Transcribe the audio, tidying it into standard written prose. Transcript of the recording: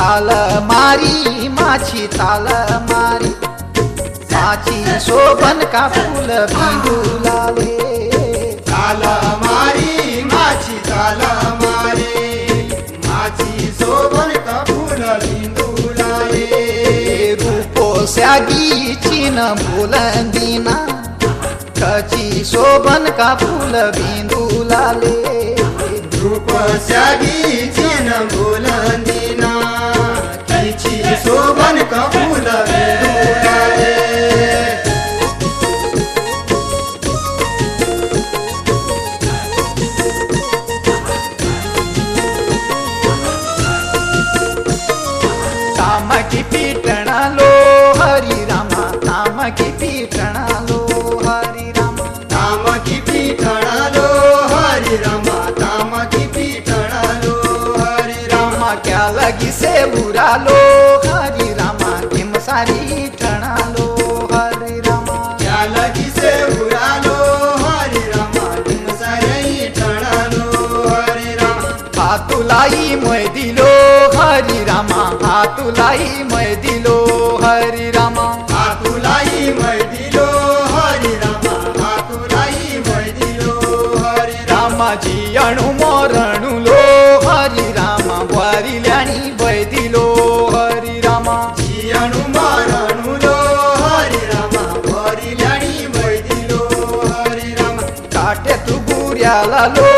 ताल मारी माझी ताल मारी माझी शोभन का फूल बिंदू लाले ताल मारी माझी ताल मारी माझी शोभन का फूल बिंदू लाले रूपो स्यागी चीन बुलंदीना कची शोभन का फूल बिंदू लाले रूप स्यागी चीन बुलंदीना तिची शोभन का फूल बिंदू लाले तामकी पीटणा लो हरी रामा तामकी पीटणा लो हरी रामा तामकी पीठणा लो हरी रामा तामकी पीठणा लो हरी रामा रामा क्या लगी से बुरा लो हरी रामा किम सारी ठणा लो हरी रामा क्या लगी से बुरा लो हरी रामा तुम सारे ठणा लो हरी रामा हातुलाई मै दिलो हरी रामा हातुलाई मै दिलो हरी रामा हातुलाई मै दिलो हरी रामा हातुलाई मै दिलो हरी रामा रामा जी अणु मोरणु लो हरी रामा वारिल्याणी बै दिलो हरी रामा जियणु मारणु लो हरी रामा वरिल्याणी मै दिलो हरी रामा काटे तू गुऱ्याला लो